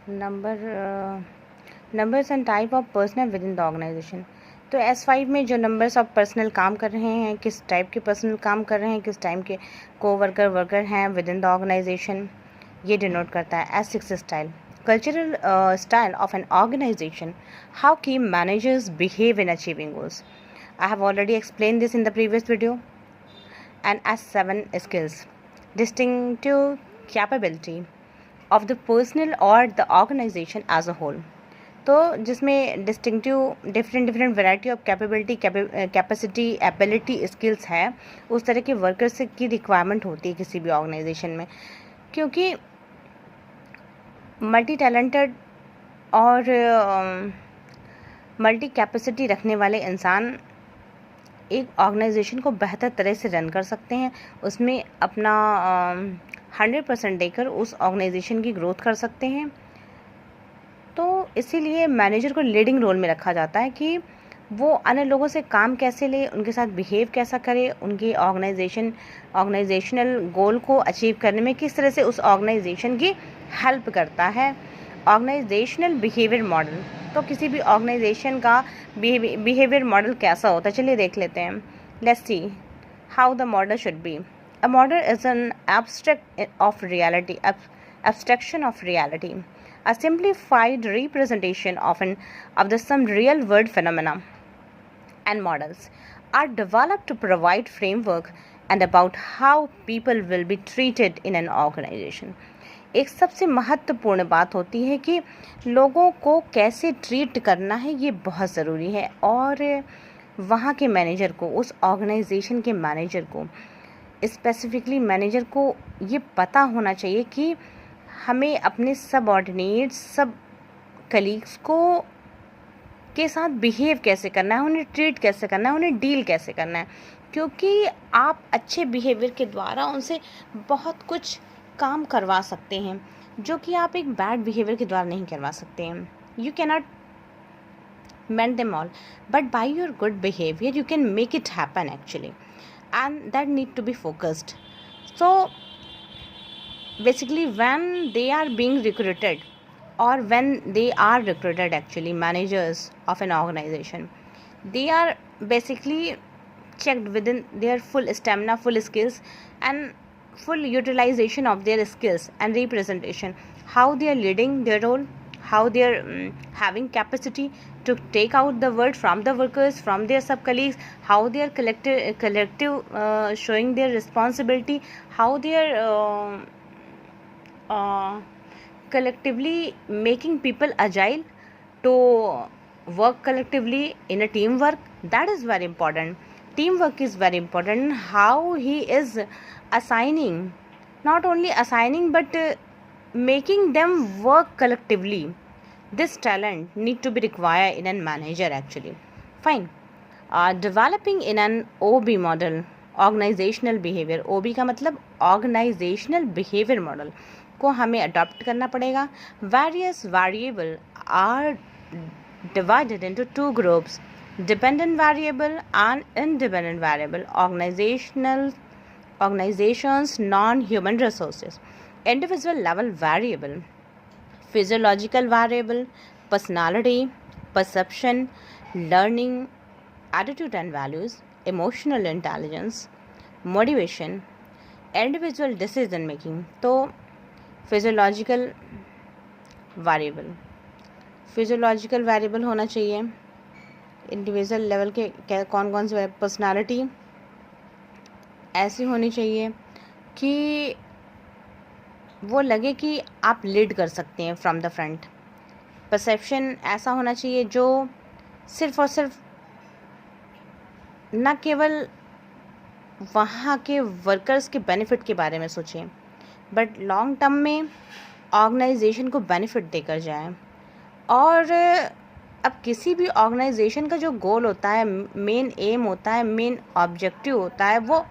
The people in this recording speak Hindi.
Numbers and type of personal within the organisation. तो S5 में जो नंबर्स ऑफ पर्सनल काम कर रहे हैं, किस टाइप के पर्सनल काम कर रहे हैं, किस टाइप के वर्कर हैं विद इन द ऑर्गेनाइजेशन, ये डिनोट करता है। S6 style, cultural style of an organisation, how की managers behave in achieving goals. I have already explained this in the previous video. And S7 skills, distinctive capability of the personal or the organization as a whole। तो जिसमें distinctive different variety of capability, capacity, ability, skills है, उस तरह के वर्कर्स की रिक्वायरमेंट होती है किसी भी ऑर्गेनाइजेशन में, क्योंकि मल्टी टैलेंटेड और मल्टी कैपेसिटी रखने वाले इंसान एक ऑर्गेनाइजेशन को बेहतर तरह से रन कर सकते हैं, उसमें अपना 100% देकर उस ऑर्गेनाइजेशन की ग्रोथ कर सकते हैं। तो इसीलिए मैनेजर को लीडिंग रोल में रखा जाता है कि वो अन्य लोगों से काम कैसे ले, उनके साथ बिहेव कैसा करे, उनकी ऑर्गेनाइजेशनल गोल को अचीव करने में किस तरह से उस ऑर्गेनाइजेशन की हेल्प करता है। ऑर्गेनाइजेशनल बिहेवियर मॉडल, तो किसी भी ऑर्गेनाइजेशन का बिहेवियर मॉडल कैसा होता है, चलिए देख लेते हैं। Let's see how the model should be. A model is an abstraction of reality, a simplified representation of some real world phenomena, and models are developed to provide framework and about how people will be treated in an organization। एक सबसे महत्वपूर्ण बात होती है कि लोगों को कैसे ट्रीट करना है, ये बहुत ज़रूरी है। और वहाँ के मैनेजर को, उस ऑर्गेनाइजेशन के मैनेजर को, स्पेसिफिकली मैनेजर को ये पता होना चाहिए कि हमें अपने सबऑर्डिनेट्स, सब कलीग्स को के साथ बिहेव कैसे करना है, उन्हें ट्रीट कैसे करना है, उन्हें डील कैसे करना है, क्योंकि आप अच्छे बिहेवियर के द्वारा उनसे बहुत कुछ काम करवा सकते हैं जो कि आप एक बैड बिहेवियर के द्वारा नहीं करवा सकते हैं। You cannot mend them all, but by your good behavior you can make it happen actually, and that need to be focused. So basically when they are being recruited, or when they are recruited actually, managers of an organization, they are basically checked within their full stamina, full skills, and full utilization of their skills and representation, how they are leading their role, how they are having capacity to take out the word from the workers, from their sub colleagues, how they are collective showing their responsibility, how they are collectively making people agile to work collectively in a teamwork. That is very important. Teamwork is very important. How he is assigning, not only assigning, but making them work collectively. This talent need to be required in a manager actually. Fine. Developing in an OB model, organizational behavior. OB का मतलब organizational behavior model को हमें अडॉप्ट करना पड़ेगा। Various variable are divided into two groups, dependent variable and independent variable. Organizations, non-human resources, individual level variable, physiological variable, personality, perception, learning, attitude and values, emotional intelligence, motivation, individual decision making. तो फिजियोलॉजिकल वेरिएबल होना चाहिए इंडिविजुअल लेवल के। कौन कौन से? पर्सनालिटी ऐसी होनी चाहिए कि वो लगे कि आप लीड कर सकते हैं फ्रॉम द फ्रंट। परसेप्शन ऐसा होना चाहिए जो सिर्फ और सिर्फ न केवल वहाँ के वर्कर्स के बेनिफिट के बारे में सोचें, बट लॉन्ग टर्म में ऑर्गेनाइजेशन को बेनिफिट देकर जाए। और अब किसी भी ऑर्गेनाइजेशन का जो गोल होता है, मेन एम होता है, मेन ऑब्जेक्टिव होता है, वो